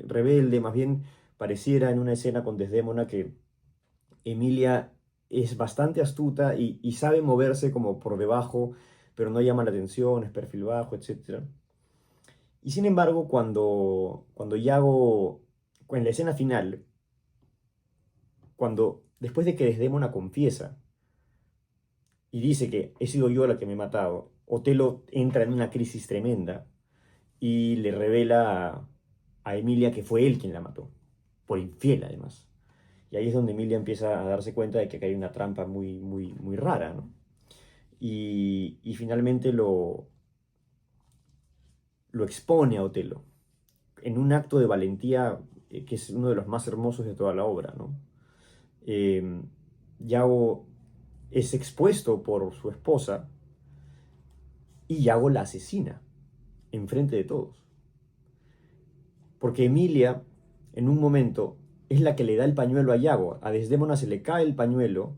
rebelde, más bien pareciera en una escena con Desdémona que Emilia es bastante astuta y sabe moverse como por debajo, pero no llama la atención, es perfil bajo, etc. Y sin embargo, cuando Yago, en la escena final, cuando después de que Desdémona confiesa y dice que he sido yo la que me he matado, Otelo entra en una crisis tremenda y le revela a Emilia que fue él quien la mató, por infiel además. Y ahí es donde Emilia empieza a darse cuenta de que acá hay una trampa muy rara, ¿no? Y finalmente lo expone a Otelo en un acto de valentía que es uno de los más hermosos de toda la obra, ¿no? Eh, Yago es expuesto por su esposa y Yago la asesina enfrente de todos. Porque Emilia, en un momento, es la que le da el pañuelo a Yago. A Desdémona se le cae el pañuelo,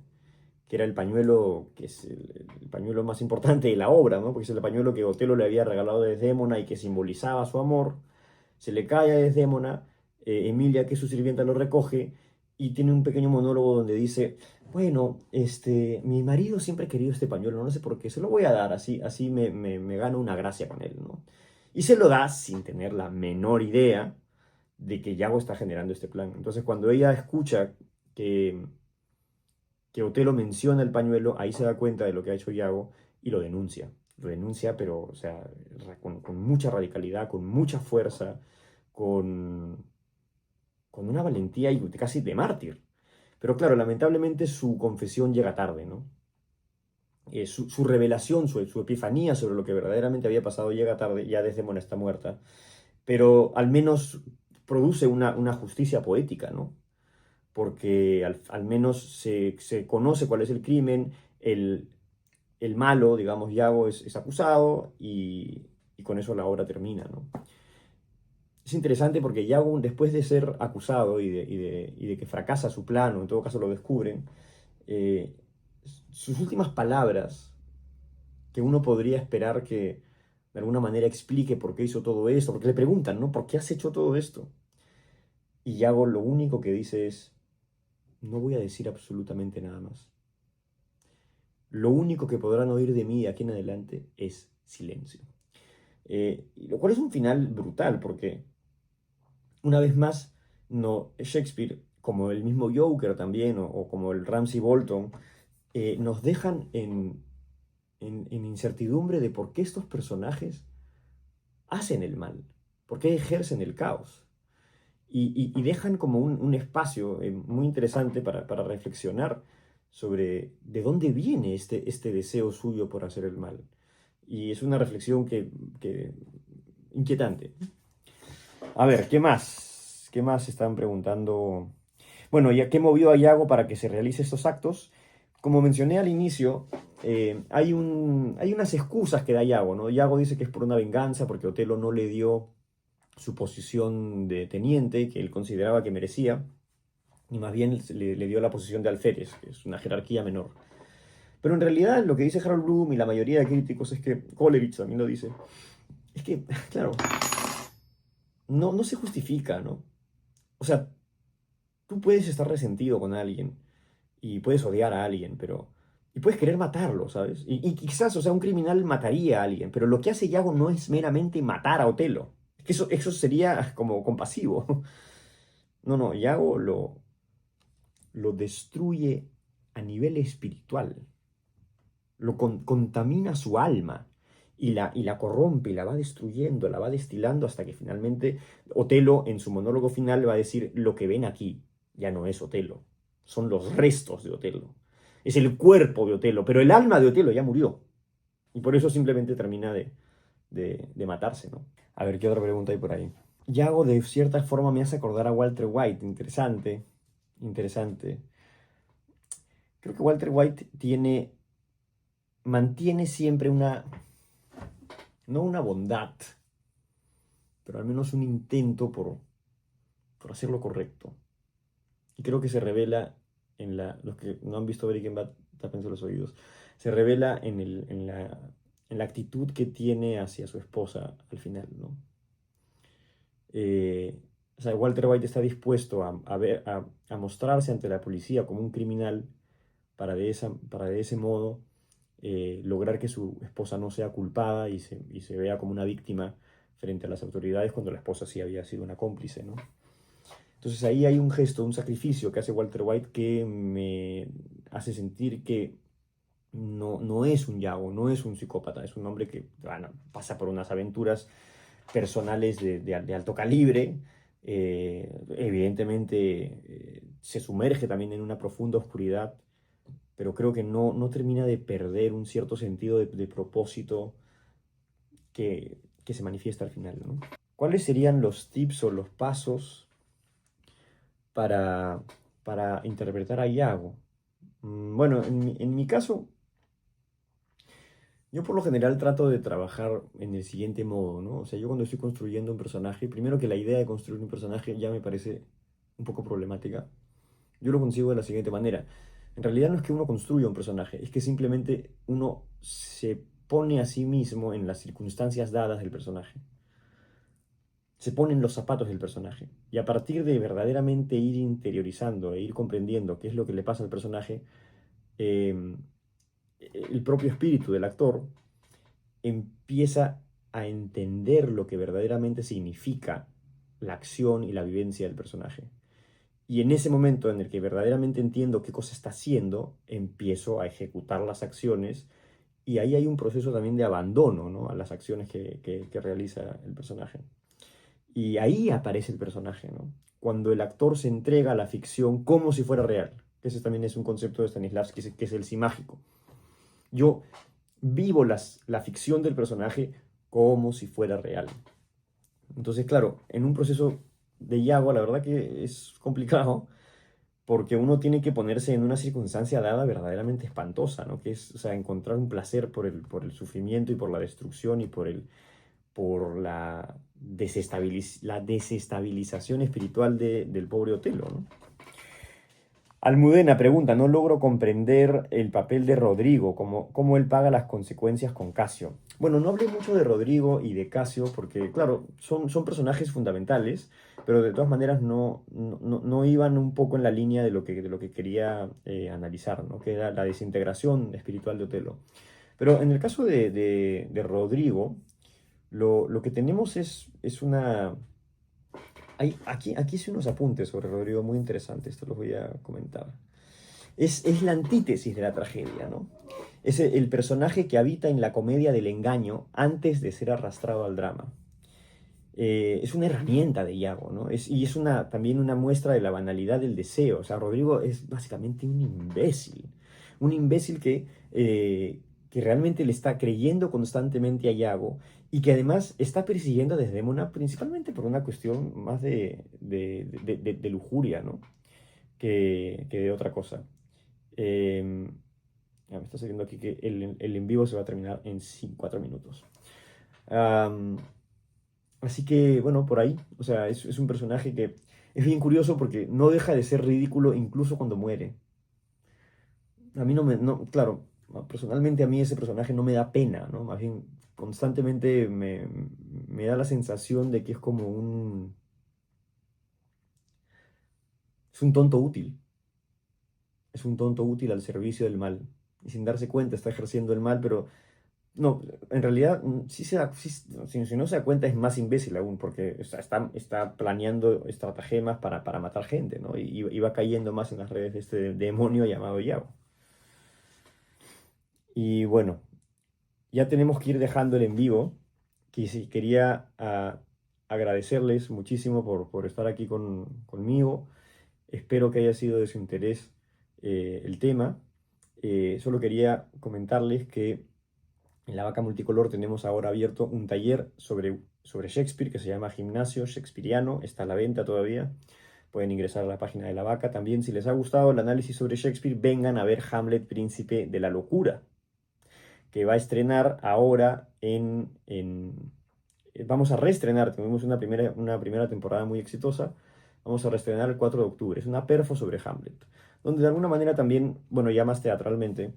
que era el pañuelo, que es el pañuelo más importante de la obra, ¿no? Porque es el pañuelo que Otelo le había regalado a Desdémona y que simbolizaba su amor. Se le cae a Desdémona, Emilia, que es su sirvienta, lo recoge y tiene un pequeño monólogo donde dice, bueno, mi marido siempre ha querido este pañuelo, no sé por qué, se lo voy a dar, así me gano una gracia con él, ¿no? Y se lo da sin tener la menor idea de que Yago está generando este plan. Entonces, cuando ella escucha que, que Otelo menciona el pañuelo, ahí se da cuenta de lo que ha hecho Yago y lo denuncia. Lo denuncia, pero, o sea, con mucha radicalidad, con mucha fuerza, con, con una valentía y casi de mártir. Pero claro, lamentablemente su confesión llega tarde, ¿no? Su revelación, su epifanía sobre lo que verdaderamente había pasado llega tarde, ya Desdémona está muerta, pero al menos produce una justicia poética, ¿no? Porque al menos se conoce cuál es el crimen, el malo, digamos, Yago es acusado y con eso la obra termina, ¿no? Es interesante porque Yago, después de ser acusado y de que fracasa su plano, en todo caso lo descubren, eh, sus últimas palabras, que uno podría esperar que de alguna manera explique por qué hizo todo esto, porque le preguntan, ¿no? ¿Por qué has hecho todo esto? Y Yago lo único que dice es, no voy a decir absolutamente nada más. Lo único que podrán oír de mí de aquí en adelante es silencio. Lo cual es un final brutal, porque una vez más, no, Shakespeare, como el mismo Joker también, o como el Ramsay Bolton, nos dejan en incertidumbre de por qué estos personajes hacen el mal, por qué ejercen el caos. Y dejan como un espacio muy interesante para reflexionar sobre de dónde viene este deseo suyo por hacer el mal. Y es una reflexión que inquietante. A ver, ¿qué más? ¿Qué más están preguntando? Bueno, ¿ya qué movió a Yago para que se realice estos actos? Como mencioné al inicio, hay unas excusas que da Yago, ¿no? Yago dice que es por una venganza, porque Otelo no le dio su posición de teniente, que él consideraba que merecía, y más bien le dio la posición de alférez, que es una jerarquía menor. Pero en realidad lo que dice Harold Bloom y la mayoría de críticos es que, Coleridge también lo dice, es que, claro, no se justifica, ¿no? O sea, tú puedes estar resentido con alguien y puedes odiar a alguien, pero... Y puedes querer matarlo, ¿sabes? Y quizás, o sea, un criminal mataría a alguien, pero lo que hace Yago no es meramente matar a Otelo. Es que eso sería como compasivo. No, no, Yago lo destruye a nivel espiritual. Contamina su alma y la corrompe y la va destruyendo, la va destilando hasta que finalmente Otelo en su monólogo final va a decir, lo que ven aquí ya no es Otelo, son los restos de Otelo, es el cuerpo de Otelo, pero el alma de Otelo ya murió y por eso simplemente termina de matarse, ¿no? A ver, ¿qué otra pregunta hay por ahí? Yago de cierta forma me hace acordar a Walter White, interesante, interesante. Creo que Walter White mantiene siempre no una bondad, pero al menos un intento por hacer lo correcto. Y creo que se revela los que no han visto Breaking Bad, tápense los oídos, se revela en la actitud que tiene hacia su esposa al final, ¿no? O sea, Walter White está dispuesto a mostrarse ante la policía como un criminal para de ese modo lograr que su esposa no sea culpada y se vea como una víctima frente a las autoridades cuando la esposa sí había sido una cómplice, ¿no? Entonces ahí hay un gesto, un sacrificio que hace Walter White que me hace sentir que no es un Yago, no es un psicópata, es un hombre que bueno, pasa por unas aventuras personales de alto calibre. Evidentemente se sumerge también en una profunda oscuridad, pero creo que no termina de perder un cierto sentido de propósito que se manifiesta al final, ¿no? ¿Cuáles serían los tips o los pasos para, para interpretar a Yago? Bueno, en mi caso, yo por lo general trato de trabajar en el siguiente modo, ¿no? O sea, yo cuando estoy construyendo un personaje, primero que la idea de construir un personaje ya me parece un poco problemática. Yo lo consigo de la siguiente manera. En realidad no es que uno construya un personaje, es que simplemente uno se pone a sí mismo en las circunstancias dadas del personaje. Se pone en los zapatos del personaje. Y a partir de verdaderamente ir interiorizando e ir comprendiendo qué es lo que le pasa al personaje, eh, el propio espíritu del actor empieza a entender lo que verdaderamente significa la acción y la vivencia del personaje. Y en ese momento en el que verdaderamente entiendo qué cosa está haciendo, empiezo a ejecutar las acciones y ahí hay un proceso también de abandono, ¿no? A las acciones que realiza el personaje. Y ahí aparece el personaje, ¿no? Cuando el actor se entrega a la ficción como si fuera real. Ese también es un concepto de Stanislavski, que es el sí mágico. Yo vivo la ficción del personaje como si fuera real. Entonces, claro, en un proceso de Yago, la verdad que es complicado, porque uno tiene que ponerse en una circunstancia dada verdaderamente espantosa, ¿no? Que es, o sea, encontrar un placer por el sufrimiento y por la destrucción y por la desestabilización espiritual del pobre Otelo, ¿no? Almudena pregunta, no logro comprender el papel de Rodrigo, cómo él paga las consecuencias con Casio. Bueno, no hablé mucho de Rodrigo y de Casio porque, claro, son personajes fundamentales, pero de todas maneras no iban un poco en la línea de lo que quería analizar, ¿no? Que era la desintegración espiritual de Otelo. Pero en el caso de Rodrigo, lo que tenemos es una... aquí hice unos apuntes sobre Rodrigo muy interesantes, esto los voy a comentar. Es la antítesis de la tragedia, ¿no? Es el personaje que habita en la comedia del engaño antes de ser arrastrado al drama. Es una herramienta de Iago, ¿no? Y es también una muestra de la banalidad del deseo. O sea, Rodrigo es básicamente un imbécil que realmente le está creyendo constantemente a Iago y que además está persiguiendo a Desdémona principalmente por una cuestión más de lujuria, ¿no? Que de otra cosa. Eh, me está saliendo aquí que el en vivo se va a terminar en 4 minutos. Am, Así que, bueno, por ahí. O sea, es un personaje que es bien curioso porque no deja de ser ridículo incluso cuando muere. A mí no me... No, claro, personalmente a mí ese personaje no me da pena, ¿no? Más bien, constantemente me da la sensación de que es como un... Es un tonto útil. Es un tonto útil al servicio del mal. Y sin darse cuenta está ejerciendo el mal, pero no, en realidad, sí si no se da cuenta es más imbécil aún, porque está planeando estratagemas para matar gente, ¿no? Y va cayendo más en las redes de este demonio llamado Yao. Y bueno, ya tenemos que ir dejando el en vivo, que sí, quería agradecerles muchísimo por estar aquí conmigo. Espero que haya sido de su interés el tema. Solo quería comentarles que en la Vaca Multicolor tenemos ahora abierto un taller sobre Shakespeare que se llama Gimnasio Shakespeariano. Está a la venta todavía. Pueden ingresar a la página de la Vaca. También, si les ha gustado el análisis sobre Shakespeare, vengan a ver Hamlet, Príncipe de la Locura, que va a estrenar ahora vamos a reestrenar, tuvimos una primera temporada muy exitosa, vamos a reestrenar el 4 de octubre. Es una perfo sobre Hamlet, donde de alguna manera también, bueno, ya más teatralmente,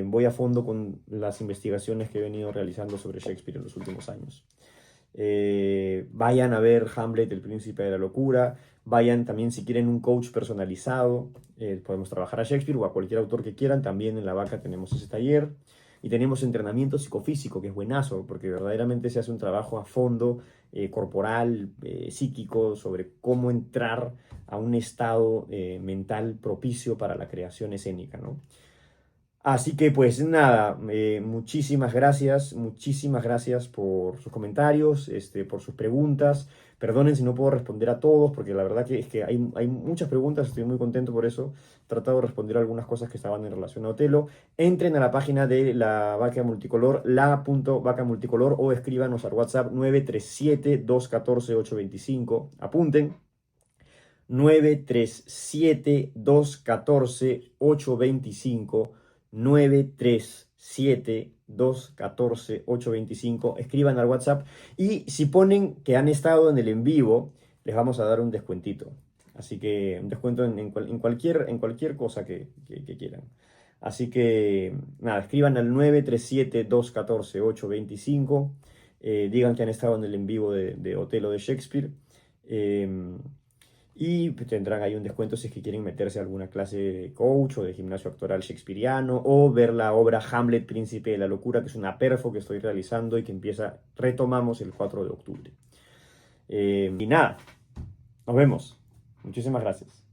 voy a fondo con las investigaciones que he venido realizando sobre Shakespeare en los últimos años. Vayan a ver Hamlet, el príncipe de la locura. Vayan también si quieren un coach personalizado. Podemos trabajar a Shakespeare o a cualquier autor que quieran. También en La Vaca tenemos ese taller. Y tenemos entrenamiento psicofísico, que es buenazo, porque verdaderamente se hace un trabajo a fondo, corporal, psíquico, sobre cómo entrar a un estado mental propicio para la creación escénica, ¿no? Así que pues nada, muchísimas gracias por sus comentarios, por sus preguntas. Perdonen si no puedo responder a todos, porque la verdad que es que hay muchas preguntas, estoy muy contento por eso. He tratado de responder algunas cosas que estaban en relación a Otelo. Entren a la página de la Vaca Multicolor, la.vacamulticolor, o escríbanos al WhatsApp 937-214-825. Apunten. 937-214-825, 937-214-825. Escriban al WhatsApp y si ponen que han estado en el en vivo, les vamos a dar un descuentito. Así que un descuento en cualquier cosa que quieran. Así que nada, escriban al 937-214-825. Digan que han estado en el en vivo de Otelo de Shakespeare. Y pues, tendrán ahí un descuento si es que quieren meterse a alguna clase de coach o de gimnasio actoral shakespeariano, o ver la obra Hamlet, Príncipe de la Locura, que es una perfo que estoy realizando y que retomamos el 4 de octubre. Y nada, nos vemos. Muchísimas gracias.